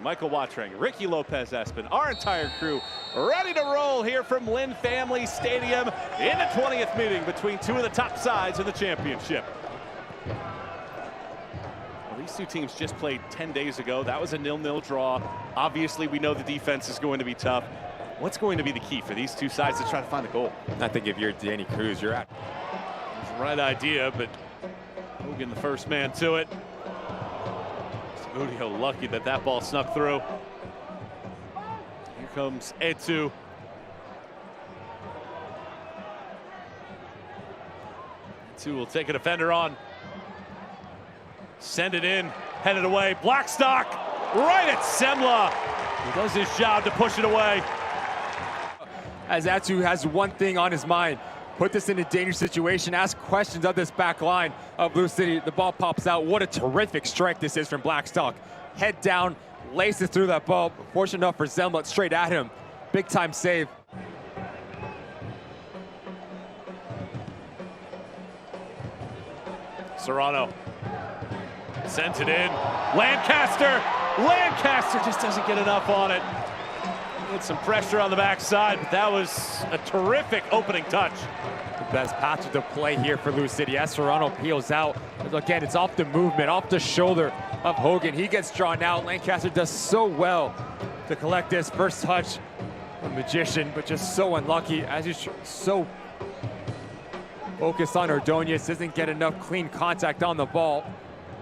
Michael Watrang, Ricky Lopez-Espin, our entire crew ready to roll here from Lynn Family Stadium in the 20th meeting between two of the top sides in the championship. Well, these two teams just played 10 days ago. That was a 0-0 draw. Obviously, we know the defense is going to be tough. What's going to be the key for these two sides to try to find a goal? I think if you're Danny Cruz, you're out. It's the right idea, but Hogan the first man to it. Zamudio lucky that that ball snuck through. Here comes Etu. Etu will take a defender on. Send it in, headed away. Blackstock right at Semla. He does his job to push it away. As Etu has one thing on his mind. Put this in a dangerous situation, ask questions of this back line of LouCity. The ball pops out. What a terrific strike this is from Blackstock. Head down, laces through that ball. Fortunate enough for Zemla, straight at him. Big time save. Serrano sends it in. Lancaster just doesn't get enough on it. He had some pressure on the backside, but that was a terrific opening touch. The best patch of the play here for LouCity. As Serrano peels out, again, it's off the movement, off the shoulder of Hogan. He gets drawn out. Lancaster does so well to collect this first touch. A magician, but just so unlucky. As he's so focused on Ordonez, doesn't get enough clean contact on the ball.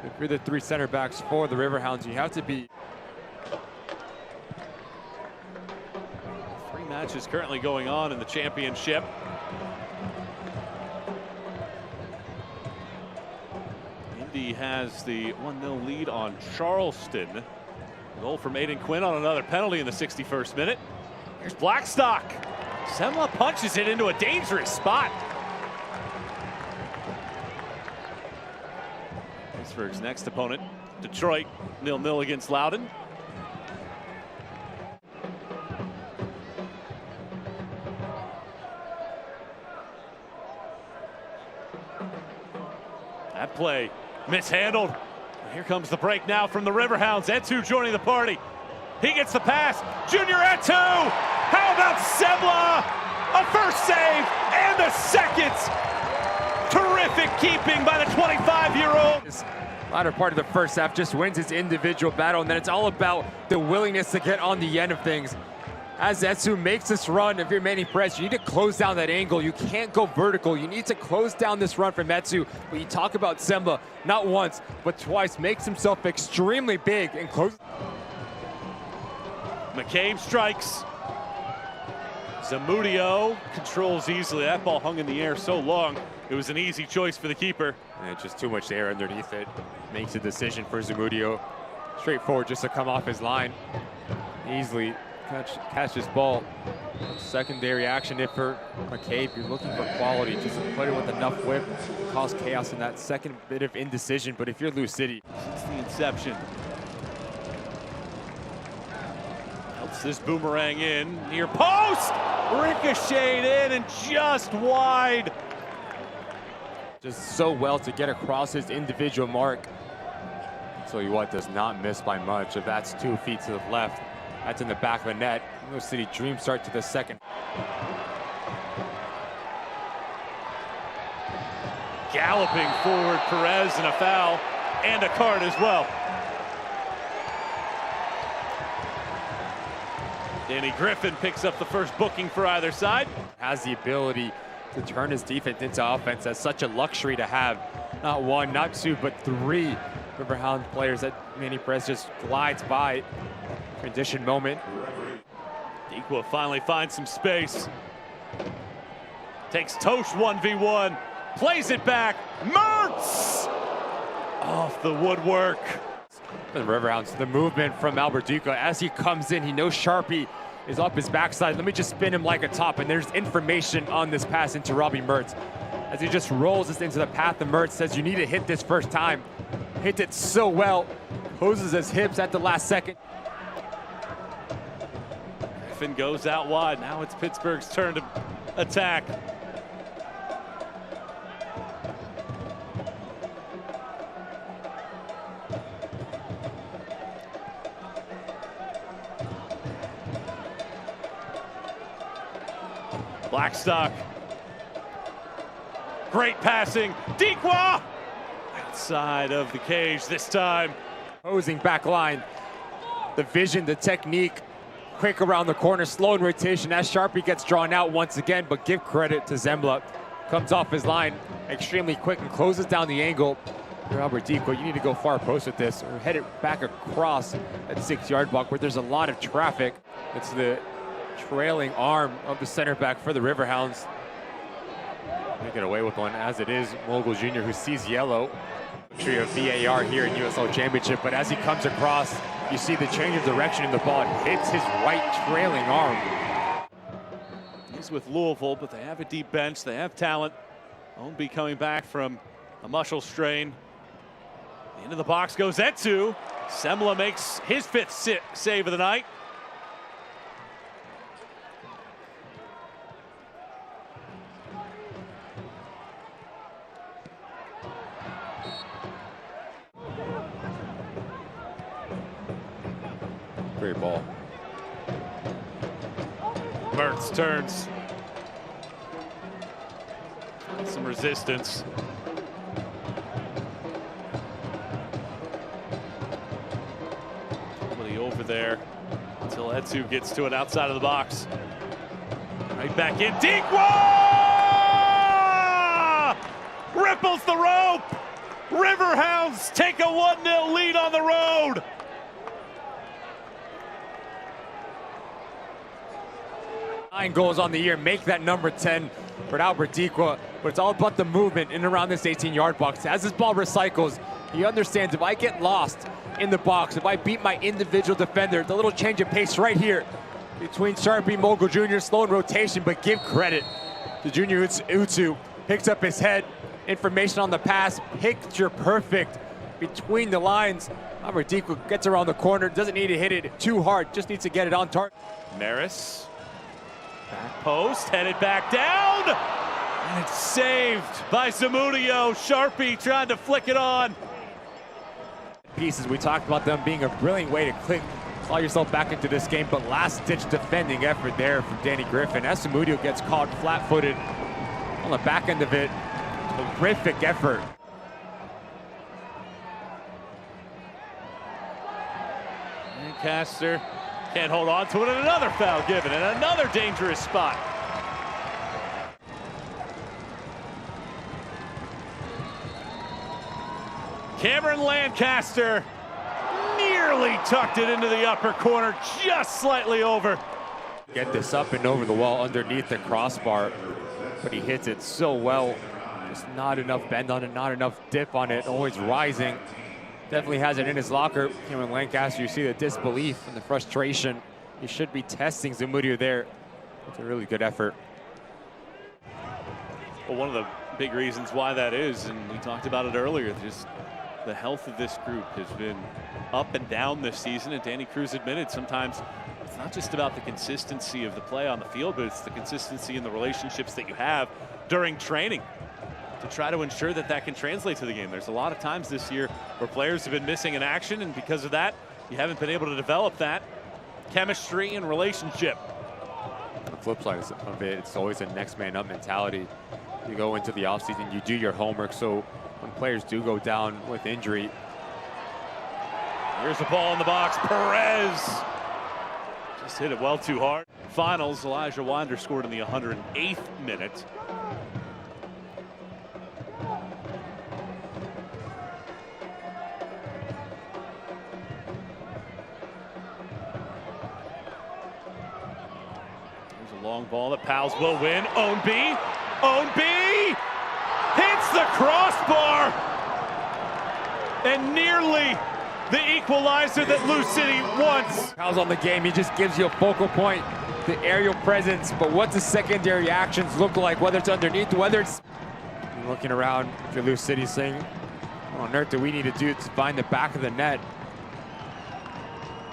If you're the three center backs for the Riverhounds, you have to be. Three matches currently going on in the championship. Indy has the 1-0 lead on Charleston. Goal from Aiden Quinn on another penalty in the 61st minute. Here's Blackstock. Semla punches it into a dangerous spot. Pittsburgh's next opponent, Detroit, 0-0 against Loudoun. That play mishandled. Here comes the break now from the Riverhounds. Etu joining the party. He gets the pass. Junior Etu! How about Semla? A first save and a second. Terrific keeping by the 25-year-old. Latter part of the first half just wins his individual battle, and then it's all about the willingness to get on the end of things. As Etu makes this run, if you're Manny Perez, you need to close down that angle. You can't go vertical. You need to close down this run from Etu. But you talk about Semla, not once, but twice, makes himself extremely big and close. McCabe strikes. Zamudio controls easily. That ball hung in the air so long, it was an easy choice for the keeper. And just too much air underneath it. Makes a decision for Zamudio. Straightforward just to come off his line. Easily catch this ball. Secondary action if for McCabe. You're looking for quality. Just put it with enough whip to cause chaos in that second bit of indecision. But if you're LouCity, since the inception. Helps this boomerang in. Near post! Ricocheted in and just wide. Just so well to get across his individual mark. So what, does not miss by much. If that's 2 feet to the left, that's in the back of the net. LouCity dream start to the second. Galloping forward, Perez, and a foul, and a card as well. Danny Griffin picks up the first booking for either side. Has the ability to turn his defense into offense. That's such a luxury to have. Not one, not two, but three Riverhound players that Manny Perez just glides by. Transition moment. Dequa finally finds some space. Takes Tosh 1v1. Plays it back. Mertz! Off the woodwork. The Riverhounds, the movement from Albertico as he comes in. He knows Sharpie is up his backside. Let me just spin him like a top. And there's information on this pass into Robbie Mertz. As he just rolls this into the path of Mertz, says you need to hit this first time. Hits it so well. Closes his hips at the last second. Griffin goes out wide. Now it's Pittsburgh's turn to attack. Blackstock. Great passing. Dequa! Outside of the cage this time. Posing back line. The vision, the technique, quick around the corner, slow in rotation as Sharpie gets drawn out once again, but give credit to Zembla. Comes off his line extremely quick and closes down the angle. Robert Dequa, you need to go far post with this or head it back across that 6-yard block where there's a lot of traffic. It's the trailing arm of the center back for the Riverhounds. They get away with one as it is Mogul Jr. who sees yellow. Tree of VAR here in USL Championship, but as he comes across, you see the change of direction in the ball. It hits his right trailing arm. He's with Louisville, but they have a deep bench. They have talent. Ownby coming back from a muscle strain. Into the box goes Etsu. Semla makes his 5th save of the night. Great ball. Mertz turns. Some resistance. Somebody over there until Etsu gets to it outside of the box. Right back in. Dequa! Ripples the rope. Riverhounds take a 1-0 lead on the road. Nine goals on the year, make that number 10 for Albert Dequa, but it's all about the movement in and around this 18-yard box. As this ball recycles, he understands if I get lost in the box, if I beat my individual defender, the little change of pace right here between Sharpie, Mogul Jr., slow in rotation, but give credit to Junior Utsu. Picks up his head, information on the pass, picture perfect between the lines. Albert Dequa gets around the corner, doesn't need to hit it too hard, just needs to get it on target. Maris. Back post, headed back down. And it's saved by Zamudio. Sharpie trying to flick it on. Pieces, we talked about them being a brilliant way to claw yourself back into this game, but last-ditch defending effort there from Danny Griffin. As Zamudio gets caught flat-footed on the back end of it. Terrific effort. Lancaster can't hold on to it, and another foul given, and another dangerous spot. Cameron Lancaster nearly tucked it into the upper corner, just slightly over. Get this up and over the wall underneath the crossbar, but he hits it so well. Just not enough bend on it, not enough dip on it, always rising. Definitely has it in his locker. Cameron Lancaster, you see the disbelief and the frustration. He should be testing Zamudio there. It's a really good effort. Well, one of the big reasons why that is, and we talked about it earlier, just the health of this group has been up and down this season, and Danny Cruz admitted sometimes it's not just about the consistency of the play on the field, but it's the consistency in the relationships that you have during training to try to ensure that that can translate to the game. There's a lot of times this year where players have been missing in action, and because of that, you haven't been able to develop that chemistry and relationship. On the flip side of it, it's always a next man up mentality. You go into the offseason, you do your homework, so when players do go down with injury. Here's the ball in the box, Perez. Just hit it well too hard. Finals, Elijah Winder scored in the 108th minute. Long ball that Pals will win. Ownby hits the crossbar, and nearly the equalizer that LouCity wants. Pals on the game, he just gives you a focal point, the aerial presence, but what the secondary actions look like, whether it's underneath, whether it's looking around for LouCity saying, what on earth do we need to do to find the back of the net?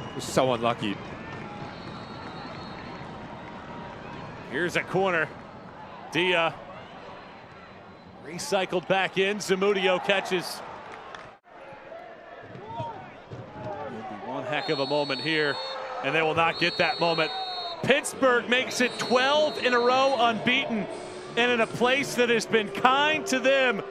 It was so unlucky. Here's a corner. Dia recycled back in. Zamudio catches. It'll be one heck of a moment here, and they will not get that moment. Pittsburgh makes it 12 in a row unbeaten, and in a place that has been kind to them